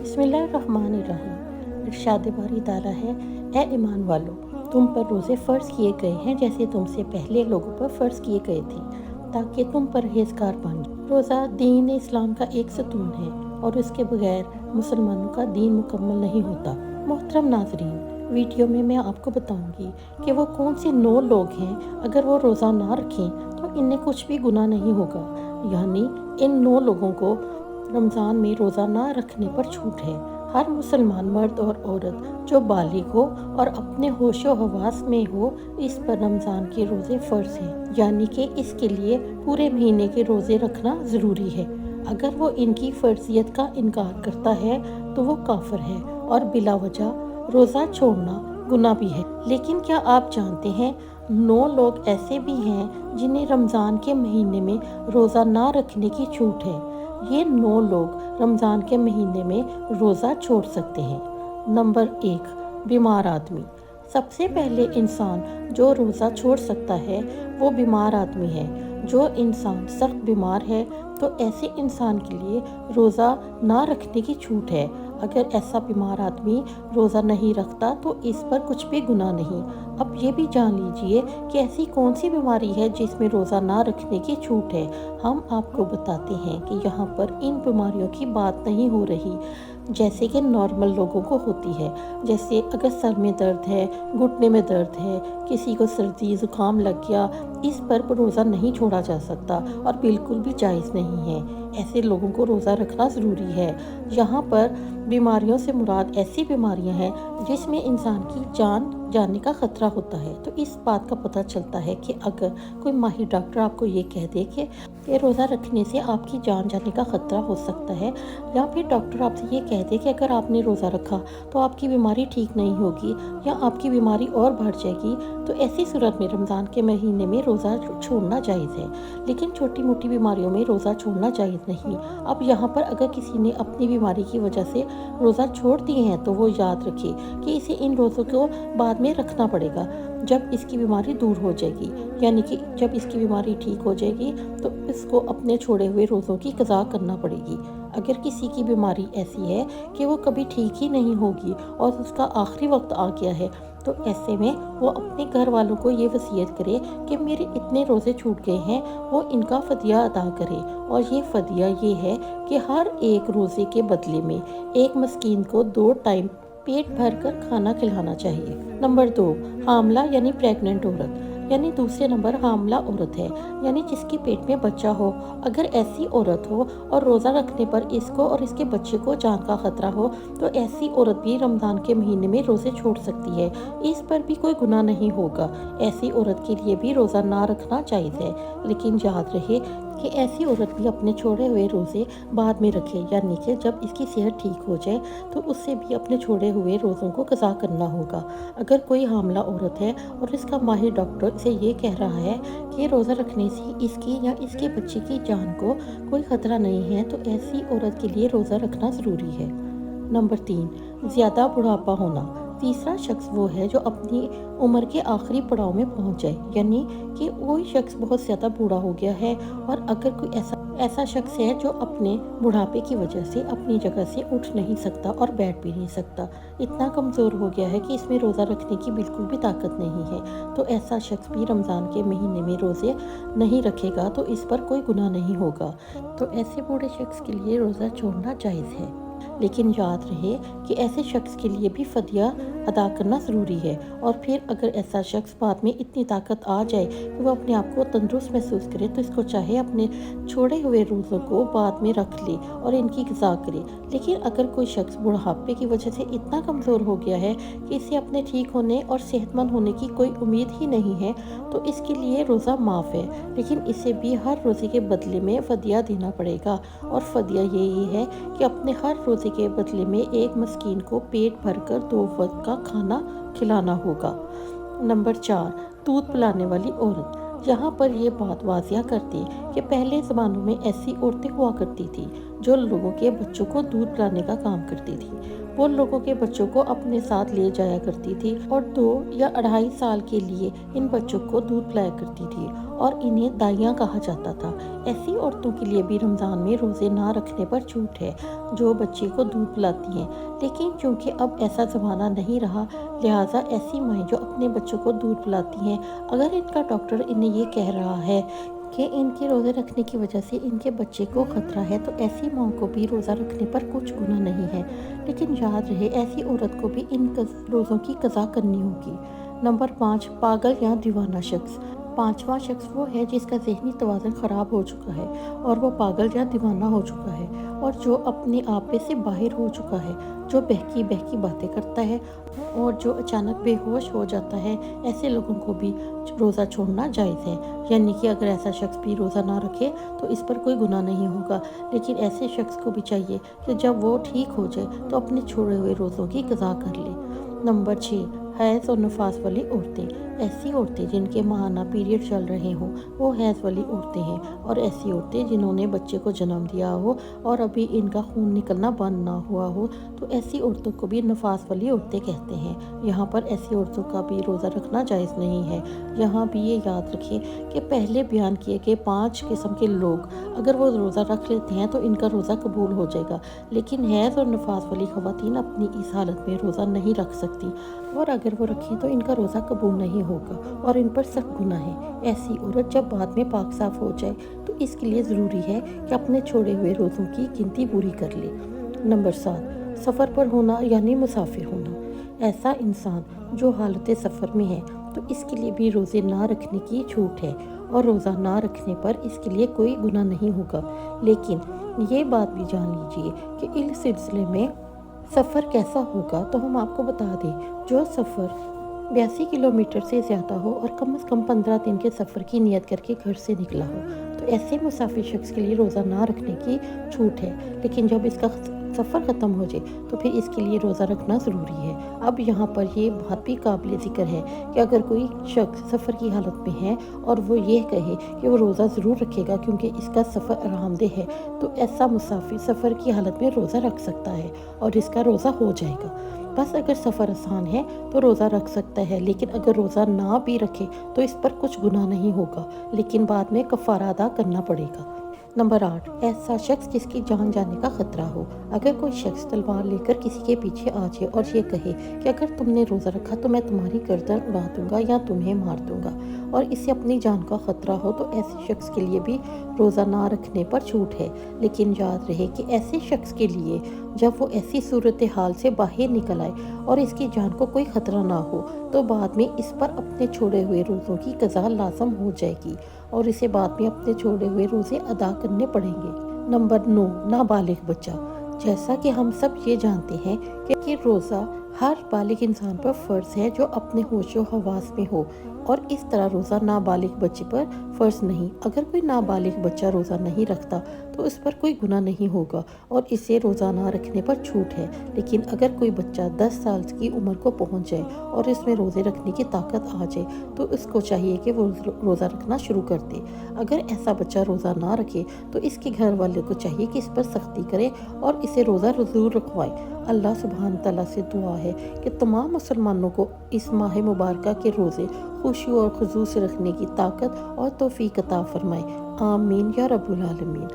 बिस्मिल्लाहिर्रहमानिर्रहीम। इरशाद बारी ताला है, ए ईमान वालो, तुम पर रोज़े फ़र्ज़ किए गए हैं जैसे तुमसे पहले लोगों पर फ़र्ज़ किए गए थे, ताकि तुम परहेज़गार बन जाओ। रोज़ा दीन इस्लाम का एक सतून है और इसके बगैर मुसलमानों का दीन मुकम्मल नहीं होता। मोहतरम नाज़रीन, वीडियो में मैं आपको बताऊंगी कि वो कौन से 9 लोग हैं, अगर वो रोज़ा ना रखें तो इन्हें कुछ भी गुनाह नहीं होगा। यानी इन 9 लोगों को रमज़ान में रोज़ा ना रखने पर छूट है। हर मुसलमान मर्द और औरत जो बालिग हो और अपने होशो हवास में हो, इस पर रमज़ान के रोज़े फ़र्ज़ हैं, यानी कि इसके लिए पूरे महीने के रोज़े रखना ज़रूरी है। अगर वो इनकी फ़र्जियत का इनकार करता है तो वो काफिर है और बिला वजह रोज़ा छोड़ना गुनाह भी है। लेकिन क्या आप जानते हैं 9 लोग ऐसे भी हैं जिन्हें रमज़ान के महीने में रोज़ा ना रखने की छूट है। ये 9 लोग रमज़ान के महीने में रोज़ा छोड़ सकते हैं। नंबर 1, बीमार आदमी। सबसे पहले इंसान जो रोज़ा छोड़ सकता है वो बीमार आदमी है। जो इंसान सख्त बीमार है तो ऐसे इंसान के लिए रोज़ा ना रखने की छूट है। अगर ऐसा बीमार आदमी रोज़ा नहीं रखता तो इस पर कुछ भी गुनाह नहीं। अब ये भी जान लीजिए कि ऐसी कौन सी बीमारी है जिसमें रोज़ा ना रखने की छूट है। हम आपको बताते हैं कि यहाँ पर इन बीमारियों की बात नहीं हो रही जैसे कि नॉर्मल लोगों को होती है। जैसे अगर सर में दर्द है, घुटने में दर्द है, किसी को सर्दी ज़ुकाम लग गया, इस पर रोज़ा नहीं छोड़ा जा सकता और बिल्कुल भी जायज़ नहीं है। ऐसे लोगों को रोज़ा रखना ज़रूरी है। यहाँ पर बीमारियों से मुराद ऐसी बीमारियाँ हैं जिसमें इंसान की जान जाने का ख़तरा होता है। तो इस बात का पता चलता है कि अगर कोई माहिर डॉक्टर आपको ये कह दे कि रोज़ा रखने से आपकी जान जाने का ख़तरा हो सकता है, या फिर डॉक्टर आपसे ये कह दे कि अगर आपने रोज़ा रखा तो आपकी बीमारी ठीक नहीं होगी या आपकी बीमारी और बढ़ जाएगी, तो ऐसी सूरत में रमज़ान के महीने में रोज़ा छोड़ना जायज़ है। लेकिन छोटी मोटी बीमारियों में रोज़ा छोड़ना जायज़ नहीं। अब यहाँ पर अगर किसी ने अपनी बीमारी की वजह से रोज़ा छोड़ दिए हैं तो वो याद रखे कि इसे इन रोज़ों को बाद में रखना पड़ेगा जब इसकी बीमारी दूर हो जाएगी। यानी कि जब इसकी बीमारी ठीक हो जाएगी तो इसको अपने छोड़े हुए रोज़ों की क़ज़ा करना पड़ेगी। अगर किसी की बीमारी ऐसी है कि वो कभी ठीक ही नहीं होगी और उसका आखिरी वक्त आ गया है, तो ऐसे में वो अपने घर वालों को ये वसीयत करे कि मेरे इतने रोज़े छूट गए हैं, वो इनका फ़दिया अदा करे। और ये फ़दिया ये है कि हर एक रोज़े के बदले में एक मस्कीन को 2 टाइम पेट भर कर खाना खिलाना चाहिए। नंबर 2, हामला यानी प्रेग्नेंट औरत। यानी दूसरे नंबर हामला औरत है, यानी जिसके पेट में बच्चा हो। अगर ऐसी औरत हो और रोज़ा रखने पर इसको और इसके बच्चे को जान का ख़तरा हो तो ऐसी औरत भी रमज़ान के महीने में रोज़े छोड़ सकती है। इस पर भी कोई गुनाह नहीं होगा। ऐसी औरत के लिए भी रोज़ा ना रखना जायज़ है। लेकिन याद रहे कि ऐसी औरत भी अपने छोड़े हुए रोज़े बाद में रखे, यानी कि जब इसकी सेहत ठीक हो जाए तो उससे भी अपने छोड़े हुए रोज़ों को क़ज़ा करना होगा। अगर कोई हामला औरत है और इसका माहिर डॉक्टर से ये कह रहा है कि रोज़ा रखने से इसकी या इसके बच्चे की जान को कोई ख़तरा नहीं है, तो ऐसी औरत के लिए रोज़ा रखना ज़रूरी है। नंबर 3, ज़्यादा बुढ़ापा होना। तीसरा शख्स वो है जो अपनी उम्र के आखिरी पड़ाव में पहुंच जाए, यानी कि कोई शख्स बहुत ज़्यादा बूढ़ा हो गया है और अगर कोई ऐसा शख्स है जो अपने बुढ़ापे की वजह से अपनी जगह से उठ नहीं सकता और बैठ भी नहीं सकता, इतना कमज़ोर हो गया है कि इसमें रोज़ा रखने की बिल्कुल भी ताकत नहीं है, तो ऐसा शख्स भी रमज़ान के महीने में रोज़े नहीं रखेगा तो इस पर कोई गुनाह नहीं होगा। तो ऐसे बूढ़े शख्स के लिए रोज़ा छोड़ना जायज़ है। लेकिन याद रहे कि ऐसे शख्स के लिए भी फ़दिया अदा करना ज़रूरी है। और फिर अगर ऐसा शख्स बाद में इतनी ताकत आ जाए कि वो अपने आप को तंदुरुस्त महसूस करे तो इसको चाहे अपने छोड़े हुए रोज़ों को बाद में रख ले और इनकी क़ज़ा करे। लेकिन अगर कोई शख्स बुढ़ापे की वजह से इतना कमज़ोर हो गया है कि इसे अपने ठीक होने और सेहतमंद होने की कोई उम्मीद ही नहीं है, तो इसके लिए रोज़ा माफ़ है। लेकिन इसे भी हर रोज़े के बदले में फ़दिया देना पड़ेगा, और फ़दिया यही है कि अपने हर रोज़े के बदले में एक मस्कीन को पेट भरकर 2 वक्त का खाना खिलाना होगा। नंबर 4, दूध पिलाने वाली औरत। यहाँ पर ये बात वाज़िया करती कि पहले ज़मानों में ऐसी औरतें हुआ करती थी जो लोगों के बच्चों को दूध पिलाने का काम करती थी। वो लोगों के बच्चों को अपने साथ ले जाया करती थी और 2 या 2.5 साल के लिए इन बच्चों को दूध पिलाया करती थी और इन्हें दाइयाँ कहा जाता था। ऐसी औरतों के लिए भी रमज़ान में रोज़े ना रखने पर छूट है जो बच्चे को दूध पिलाती हैं। लेकिन चूँकि अब ऐसा ज़माना नहीं रहा, लिहाजा ऐसी माएँ जो अपने बच्चों को दूध पिलाती हैं, अगर इनका डॉक्टर इन्हें ये कह रहा है कि इनके रोज़े रखने की वजह से इनके बच्चे को ख़तरा है, तो ऐसी माँ को भी रोज़ा रखने पर कुछ गुनाह नहीं है। लेकिन याद रहे, ऐसी औरत को भी इन रोज़ों की कज़ा करनी होगी। नंबर 5, पागल या दीवाना शख्स। पांचवा शख्स वो है जिसका ज़हनी तवाज़ुन ख़राब हो चुका है और वो पागल या दीवाना हो चुका है और जो अपने आपे से बाहर हो चुका है, जो बहकी बहकी बातें करता है और जो अचानक बेहोश हो जाता है। ऐसे लोगों को भी रोज़ा छोड़ना जायज़ है, यानी कि अगर ऐसा शख्स भी रोज़ा ना रखे तो इस पर कोई गुनाह नहीं होगा। लेकिन ऐसे शख्स को भी चाहिए कि जब वो ठीक हो जाए तो अपने छोड़े हुए रोज़ों की कज़ा कर ले। नंबर 6, हैज़ और नफास वाली औरतें। ऐसी औरतें जिनके माहाना पीरियड चल रहे हों वो हैज़ वाली औरतें हैं, और ऐसी औरतें जिन्होंने बच्चे को जन्म दिया हो और अभी इनका खून निकलना बंद ना हुआ हो, तो ऐसी औरतों को भी नफास वाली औरतें कहते हैं। यहाँ पर ऐसी औरतों का भी रोज़ा रखना जायज़ नहीं है। यहाँ भी ये याद रखें कि पहले बयान किए गए 5 किस्म के लोग अगर वो रोज़ा रख लेते हैं तो इनका रोज़ा कबूल हो जाएगा, लेकिन हैज़ और नफास वाली ख़वातीन अपनी इस हालत में रोज़ा नहीं रख सकती, और अगर वो रखें तो इनका रोज़ा कबूल नहीं होगा और इन पर सख्त गुनाह है। ऐसी औरत जब बाद में पाक साफ हो जाए तो इसके लिए ज़रूरी है कि अपने छोड़े हुए रोज़ों की गिनती पूरी कर ले। नंबर 7, सफ़र पर होना यानी मुसाफिर होना। ऐसा इंसान जो हालत सफ़र में है तो इसके लिए भी रोज़े ना रखने की छूट है, और रोज़ा ना रखने पर इसके लिए कोई गुनाह नहीं होगा। लेकिन ये बात भी जान लीजिए कि इस सिलसिले में सफ़र कैसा होगा तो हम आपको बता दें। जो सफ़र 82 किलोमीटर से ज़्यादा हो और कम से कम 15 दिन के सफ़र की नियत करके घर से निकला हो, तो ऐसे मुसाफिर शख्स के लिए रोज़ा ना रखने की छूट है। लेकिन जब इसका सफ़र ख़त्म हो जाए तो फिर इसके लिए रोज़ा रखना ज़रूरी है। अब यहाँ पर ये बात भी काबिल ज़िक्र है कि अगर कोई शख्स सफ़र की हालत में है और वो ये कहे कि वो रोज़ा ज़रूर रखेगा क्योंकि इसका सफ़र आरामदेह है, तो ऐसा मुसाफिर सफ़र की हालत में रोज़ा रख सकता है और इसका रोज़ा हो जाएगा। बस अगर सफ़र आसान है तो रोज़ा रख सकता है, लेकिन अगर रोज़ा ना भी रखे तो इस पर कुछ गुनाह नहीं होगा, लेकिन बाद में कफ़ारा अदा करना पड़ेगा। नंबर 8, ऐसा शख्स जिसकी जान जाने का ख़तरा हो। अगर कोई शख्स तलवार लेकर किसी के पीछे आ जाए और ये कहे कि अगर तुमने रोज़ा रखा तो मैं तुम्हारी गर्दन उड़ा दूंगा या तुम्हें मार दूंगा, और इससे अपनी जान का ख़तरा हो, तो ऐसे शख्स के लिए भी रोज़ा ना रखने पर छूट है। लेकिन याद रहे कि ऐसे शख्स के लिए जब वो ऐसी सूरत हाल से बाहर निकल आए और इसकी जान को कोई ख़तरा ना हो, तो बाद में इस पर अपने छोड़े हुए रोज़ों की कज़ा लाज़म हो जाएगी और इसे बाद में अपने छोड़े हुए रोज़े अदा करने पड़ेंगे। नंबर 9, नाबालिग बच्चा। जैसा कि हम सब ये जानते हैं कि रोज़ा हर बालिग इंसान पर फ़र्ज़ है जो अपने होशो हवास में हो, और इस तरह रोज़ा नाबालिग बच्चे पर फ़र्ज़ नहीं। अगर कोई नाबालिग बच्चा रोज़ा नहीं रखता तो उस पर कोई गुनाह नहीं होगा और इसे रोज़ा ना रखने पर छूट है। लेकिन अगर कोई बच्चा 10 साल की उम्र को पहुंच जाए और इसमें रोज़े रखने की ताकत आ जाए तो उसको चाहिए कि वो रोज़ा रखना शुरू कर दे। अगर ऐसा बच्चा रोज़ा ना रखे तो इसके घर वाले को चाहिए कि इस पर सख्ती करे और इसे रोज़ा ज़रूर रखवाए। अल्लाह सुब्हान तआला से दुआ है कि तमाम मुसलमानों को इस माह मुबारका के रोज़े खुशी और खुजू से रखने की ताकत और तौफीक अता फरमाए। आमीन या रब्बुल आलमीन।